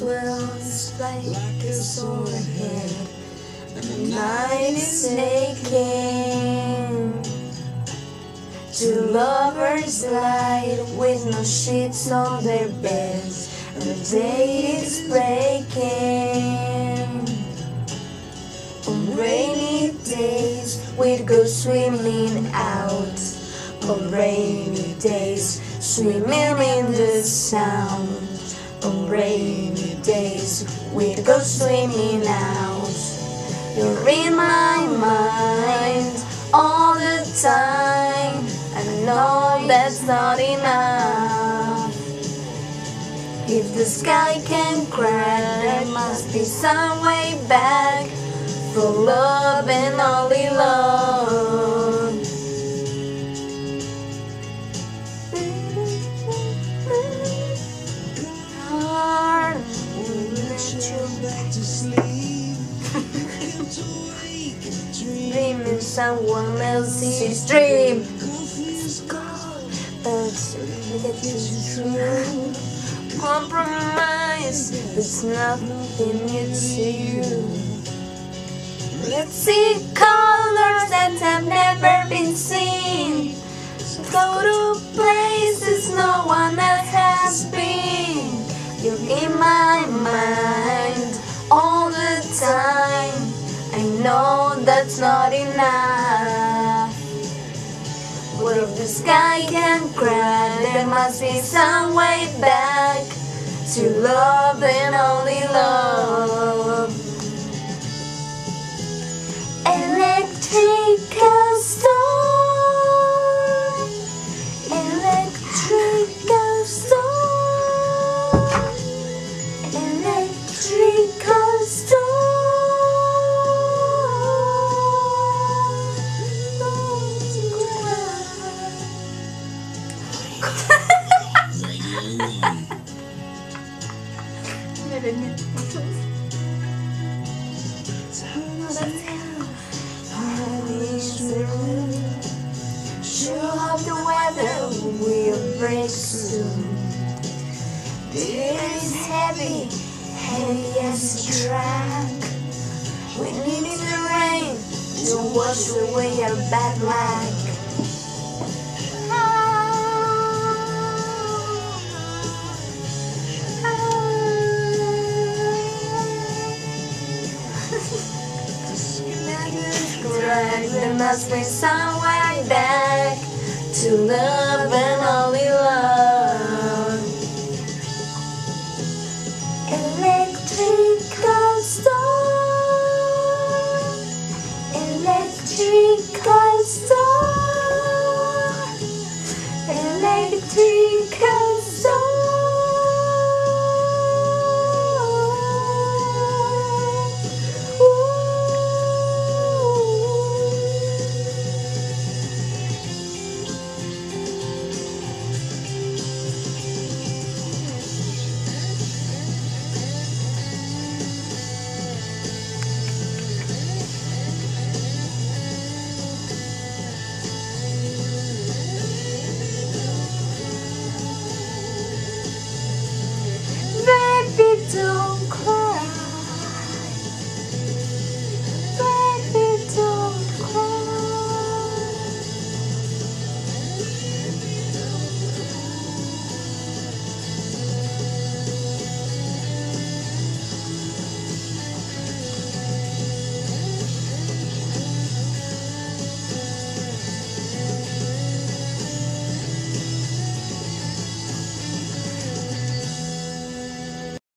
swells like a sore head, and the night is aching. Two lovers lie with no sheets on their beds, and the day is breaking. On rainy days we'd go swimming out. On rainy days, swimming in the sound. On rainy days, we'd go swimming out. You're in my mind all the time. I know that's not enough. If the sky can cry, there must be some way back for love and only love. Dreaming someone else's dream. But get used to compromise. There's nothing new to you. Let's see colors that have never been seen. Go to places no one else has been. You're in my mind all the time. I know that's not enough. What if the sky can cry? There must be some way back to love and only love. Electrical storm, electrical storm, electrical storm. Sure hope the weather will break soon. The air is heavy, heavy as a track. We need the rain to wash away our bad luck. There must be some way back to love and only love. Electrical storm, electrical storm, electrical